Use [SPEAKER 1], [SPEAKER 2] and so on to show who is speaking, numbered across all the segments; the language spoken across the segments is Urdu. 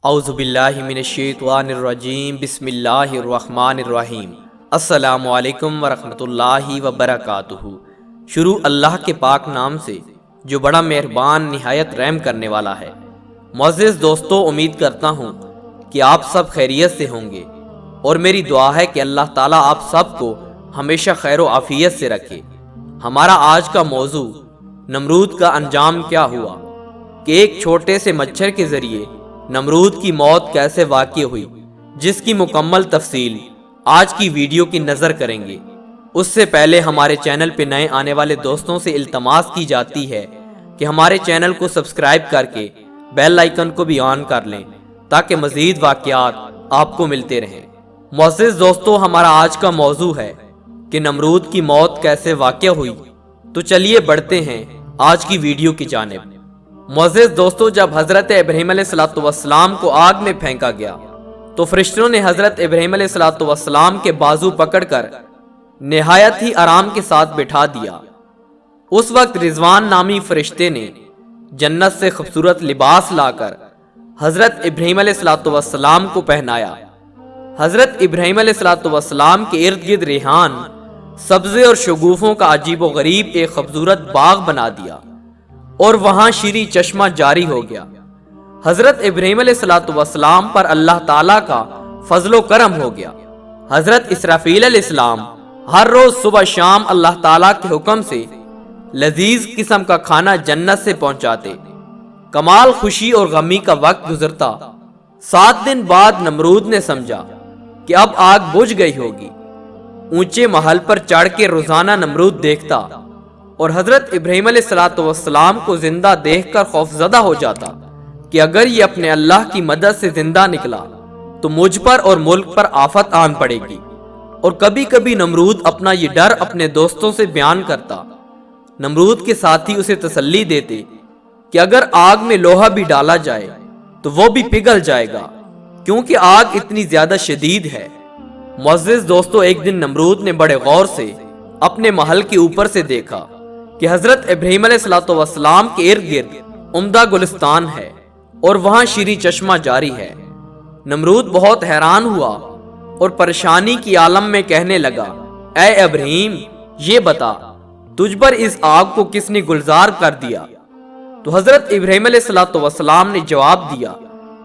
[SPEAKER 1] اعوذ باللہ من الشیطان الرجیم بسم اللہ الرحمن الرحیم السلام علیکم ورحمۃ اللہ وبرکاتہ۔ شروع اللہ کے پاک نام سے جو بڑا مہربان نہایت رحم کرنے والا ہے۔ معزز دوستو، امید کرتا ہوں کہ آپ سب خیریت سے ہوں گے اور میری دعا ہے کہ اللہ تعالیٰ آپ سب کو ہمیشہ خیر و عافیت سے رکھے۔ ہمارا آج کا موضوع نمرود کا انجام کیا ہوا، کہ ایک چھوٹے سے مچھر کے ذریعے نمرود کی موت کیسے واقع ہوئی، جس کی مکمل تفصیل آج کی ویڈیو کی نظر کریں گے۔ اس سے پہلے ہمارے چینل پہ نئے آنے والے دوستوں سے التماس کی جاتی ہے کہ ہمارے چینل کو سبسکرائب کر کے بیل آئیکن کو بھی آن کر لیں تاکہ مزید واقعات آپ کو ملتے رہیں۔ معزز دوستو، ہمارا آج کا موضوع ہے کہ نمرود کی موت کیسے واقع ہوئی۔ تو چلیے بڑھتے ہیں آج کی ویڈیو کی جانب۔ معزز دوستو، جب حضرت ابراہیم علیہ السلام کو آگ میں پھینکا گیا تو فرشتوں نے حضرت ابراہیم علیہ السلام کے بازو پکڑ کر نہایت ہی آرام کے ساتھ بٹھا دیا۔ اس وقت رضوان نامی فرشتے نے جنت سے خوبصورت لباس لا کر حضرت ابراہیم علیہ السلام کو پہنایا۔ حضرت ابراہیم علیہ السلام کے ارد گرد ریحان، سبزے اور شگوفوں کا عجیب و غریب ایک خوبصورت باغ بنا دیا اور وہاں شیریں چشمہ جاری ہو گیا۔ حضرت ابراہیم علیہ السلام پر اللہ تعالیٰ کا فضل و کرم ہو گیا۔ حضرت اسرافیل علیہ السلام ہر روز صبح شام اللہ تعالیٰ کے حکم سے لذیذ قسم کا کھانا جنت سے پہنچاتے۔ کمال خوشی اور غمی کا وقت گزرتا۔ 7 دن بعد نمرود نے سمجھا کہ اب آگ بجھ گئی ہوگی۔ اونچے محل پر چڑھ کے روزانہ نمرود دیکھتا اور حضرت ابراہیم علیہ السلام کو زندہ دیکھ کر خوفزدہ ہو جاتا کہ اگر یہ اپنے اللہ کی مدد سے زندہ نکلا تو مجھ پر اور ملک پر آفت آن پڑے گی۔ اور کبھی کبھی نمرود اپنا یہ ڈر اپنے دوستوں سے بیان کرتا۔ نمرود کے ساتھی اسے تسلی دیتے کہ اگر آگ میں لوہا بھی ڈالا جائے تو وہ بھی پگھل جائے گا، کیونکہ آگ اتنی زیادہ شدید ہے۔ معزز دوستو، ایک دن نمرود نے بڑے غور سے اپنے محل کے اوپر سے دیکھا کہ حضرت ابراہیم علیہ السلام کے ارد گرد عمدہ گلستان ہے اور وہاں شیریں چشمہ جاری ہے۔ نمرود بہت حیران ہوا اور پریشانی کی عالم میں کہنے لگا، اے ابراہیم، یہ بتا تجھ پر اس آگ کو کس نے گلزار کر دیا؟ تو حضرت ابراہیم علیہ السلام نے جواب دیا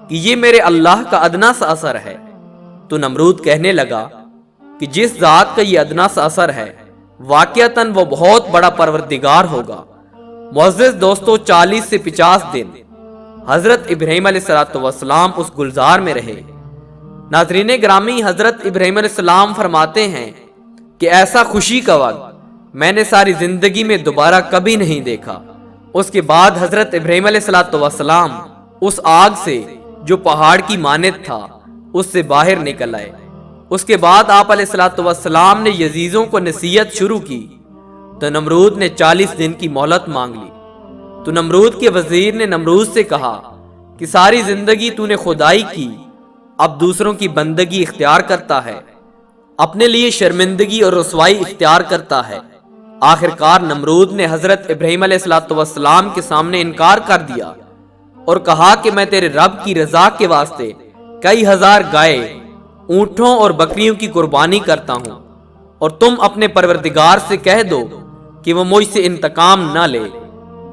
[SPEAKER 1] کہ یہ میرے اللہ کا ادنا سا اثر ہے۔ تو نمرود کہنے لگا کہ جس ذات کا یہ ادنا سا اثر ہے واقعتاً وہ بہت بڑا پروردگار ہوگا۔ معزز دوستو، 40 سے 50 دن حضرت ابراہیم علیہ السلام اس گلزار میں رہے۔ ناظرین گرامی، حضرت ابراہیم علیہ السلام فرماتے ہیں کہ ایسا خوشی کا وقت میں نے ساری زندگی میں دوبارہ کبھی نہیں دیکھا۔ اس کے بعد حضرت ابراہیم علیہ السلام اس آگ سے جو پہاڑ کی مانند تھا اس سے باہر نکل آئے۔ اس کے بعد آپ علیہ السلام نے یزیدوں کو نصیحت شروع کی تو نمرود نے 40 دن کی مہلت مانگ لی۔ تو نمرود کے وزیر نے نمرود سے کہا کہ ساری زندگی تو نے خدائی کی، اب دوسروں کی بندگی اختیار کرتا ہے، اپنے لیے شرمندگی اور رسوائی اختیار کرتا ہے۔ آخرکار نمرود نے حضرت ابراہیم علیہ السلام کے سامنے انکار کر دیا اور کہا کہ میں تیرے رب کی رضا کے واسطے کئی ہزار گائے، اونٹوں اور بکریوں کی قربانی کرتا ہوں، اور تم اپنے پروردگار سے کہہ دو کہ وہ مجھ سے انتقام نہ لے۔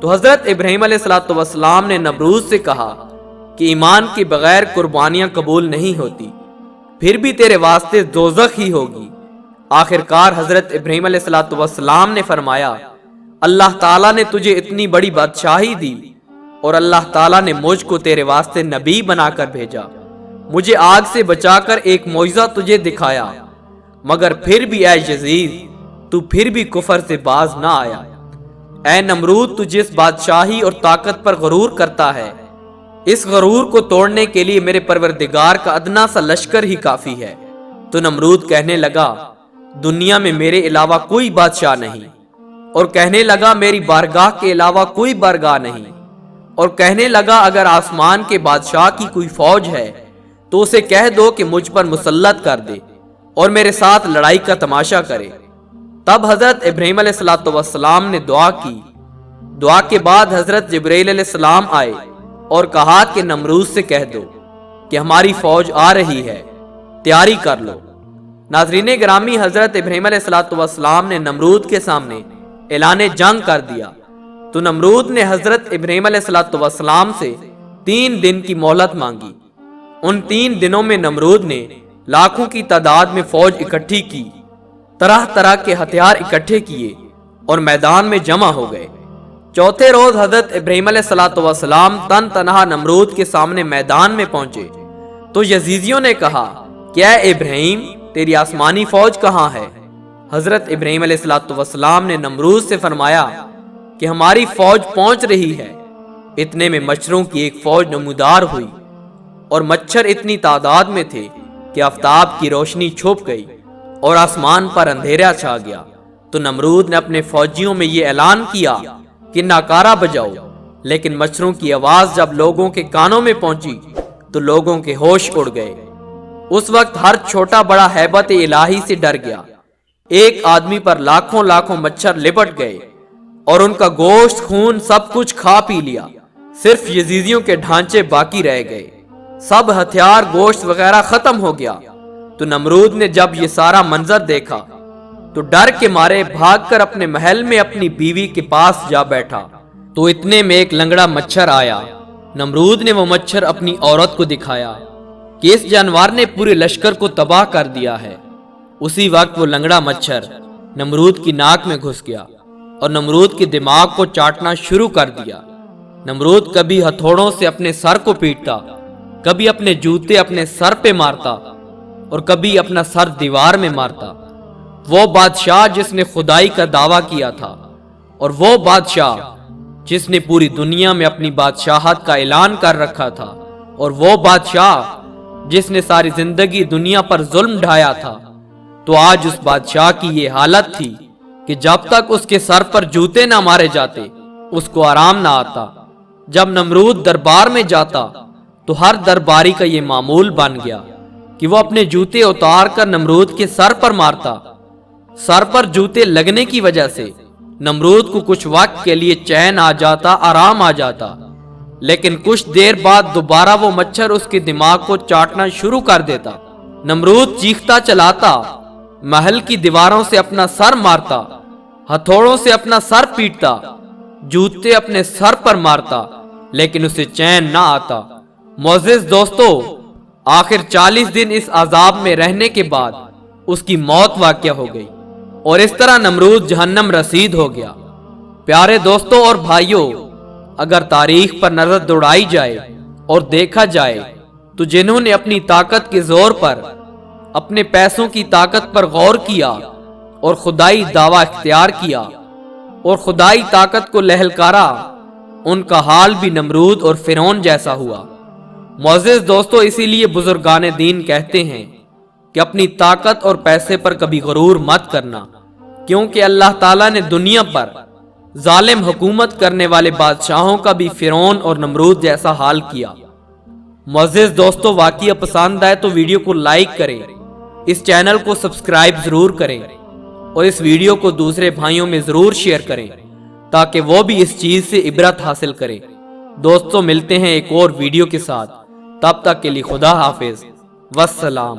[SPEAKER 1] تو حضرت ابراہیم علیہ السلام نے نمرود سے کہا کہ ایمان کے بغیر قربانیاں قبول نہیں ہوتی، پھر بھی تیرے واسطے دوزخ ہی ہوگی۔ آخرکار حضرت ابراہیم علیہ السلام نے فرمایا، اللہ تعالیٰ نے تجھے اتنی بڑی بادشاہی دی اور اللہ تعالیٰ نے مجھ کو تیرے واسطے نبی بنا کر بھیجا، مجھے آگ سے بچا کر ایک معجزہ تجھے دکھایا، مگر پھر بھی اے یزید تو پھر بھی کفر سے باز نہ آیا۔ اے نمرود، تو جس بادشاہی اور طاقت پر غرور کرتا ہے، اس غرور کو توڑنے کے لیے میرے پروردگار کا ادنا سا لشکر ہی کافی ہے۔ تو نمرود کہنے لگا، دنیا میں میرے علاوہ کوئی بادشاہ نہیں، اور کہنے لگا میری بارگاہ کے علاوہ کوئی بارگاہ نہیں، اور کہنے لگا اگر آسمان کے بادشاہ کی کوئی فوج ہے تو اسے کہہ دو کہ مجھ پر مسلط کر دے اور میرے ساتھ لڑائی کا تماشا کرے۔ تب حضرت ابراہیم علیہ السلام نے دعا کی۔ دعا کے بعد حضرت جبرائیل علیہ السلام آئے اور کہا کہ نمرود سے کہہ دو کہ ہماری فوج آ رہی ہے، تیاری کر لو۔ ناظرین گرامی، حضرت ابراہیم علیہ السلام نے نمرود کے سامنے اعلان جنگ کر دیا تو نمرود نے حضرت ابراہیم علیہ السلام سے 3 دن کی مہلت مانگی۔ ان 3 دنوں میں نمرود نے لاکھوں کی تعداد میں فوج اکٹھی کی، طرح طرح کے ہتھیار اکٹھے کیے اور میدان میں جمع ہو گئے۔ چوتھے روز حضرت ابراہیم علیہ السلام تن تنہا نمرود کے سامنے میدان میں پہنچے تو یزیدیوں نے کہا کہ اے ابراہیم، تیری آسمانی فوج کہاں ہے؟ حضرت ابراہیم علیہ السلام نے نمرود سے فرمایا کہ ہماری فوج پہنچ رہی ہے۔ اتنے میں مچھروں کی ایک فوج نمودار ہوئی اور مچھر اتنی تعداد میں تھے کہ آفتاب کی روشنی چھپ گئی اور آسمان پر اندھیرا چھا گیا۔ تو نمرود نے اپنے فوجیوں میں یہ اعلان کیا کہ ناکارہ بجاؤ، لیکن مچھروں کی آواز جب لوگوں کے کانوں میں پہنچی تو لوگوں کے ہوش اڑ گئے۔ اس وقت ہر چھوٹا بڑا ہیبت الہی سے ڈر گیا۔ ایک آدمی پر لاکھوں لاکھوں مچھر لپٹ گئے اور ان کا گوشت خون سب کچھ کھا پی لیا، صرف یزیدیوں کے ڈھانچے باقی رہ گئے۔ سب ہتھیار گوشت وغیرہ ختم ہو گیا۔ تو نمرود نے جب یہ سارا منظر دیکھا تو ڈر کے مارے بھاگ کر اپنے محل میں اپنی بیوی کے پاس جا بیٹھا تو اتنے میں ایک لنگڑا مچھر آیا۔ نمرود نے وہ مچھر اپنی عورت کو دکھایا کہ اس جانور نے پورے لشکر کو تباہ کر دیا ہے۔ اسی وقت وہ لنگڑا مچھر نمرود کی ناک میں گھس گیا اور نمرود کے دماغ کو چاٹنا شروع کر دیا۔ نمرود کبھی ہتھوڑوں سے اپنے سر کو پیٹتا، کبھی اپنے جوتے اپنے سر پہ مارتا اور کبھی اپنا سر دیوار میں مارتا۔ وہ بادشاہ جس نے خدائی کا دعویٰ کیا تھا اور وہ بادشاہ جس نے پوری دنیا میں اپنی بادشاہت کا اعلان کر رکھا تھا اور وہ بادشاہ جس نے ساری زندگی دنیا پر ظلم ڈھایا تھا، تو آج اس بادشاہ کی یہ حالت تھی کہ جب تک اس کے سر پر جوتے نہ مارے جاتے اس کو آرام نہ آتا۔ جب نمرود دربار میں جاتا تو ہر درباری کا یہ معمول بن گیا کہ وہ اپنے جوتے اتار کر نمرود کے سر پر مارتا۔ سر پر جوتے لگنے کی وجہ سے نمرود کو کچھ وقت کے لیے چین آ جاتا، آرام آ جاتا، لیکن کچھ دیر بعد دوبارہ وہ مچھر اس کے دماغ کو چاٹنا شروع کر دیتا۔ نمرود چیختا چلاتا، محل کی دیواروں سے اپنا سر مارتا، ہتھوڑوں سے اپنا سر پیٹتا، جوتے اپنے سر پر مارتا، لیکن اسے چین نہ آتا۔ معزز دوستو، آخر 40 دن اس عذاب میں رہنے کے بعد اس کی موت واقع ہو گئی اور اس طرح نمرود جہنم رسید ہو گیا۔ پیارے دوستوں اور بھائیوں، اگر تاریخ پر نظر دوڑائی جائے اور دیکھا جائے تو جنہوں نے اپنی طاقت کے زور پر، اپنے پیسوں کی طاقت پر غور کیا اور خدائی دعویٰ اختیار کیا اور خدائی طاقت کو لہلکارا، ان کا حال بھی نمرود اور فرعون جیسا ہوا۔ معزز دوستو، اسی لیے بزرگان دین کہتے ہیں کہ اپنی طاقت اور پیسے پر کبھی غرور مت کرنا، کیونکہ اللہ تعالیٰ نے دنیا پر ظالم حکومت کرنے والے بادشاہوں کا بھی فرعون اور نمرود جیسا حال کیا۔ معزز دوستو، واقعہ پسند آئے تو ویڈیو کو لائک کریں، اس چینل کو سبسکرائب ضرور کریں اور اس ویڈیو کو دوسرے بھائیوں میں ضرور شیئر کریں تاکہ وہ بھی اس چیز سے عبرت حاصل کریں۔ دوستو، ملتے ہیں ایک اور ویڈیو کے ساتھ، تب تک کے لیے خدا حافظ، والسلام۔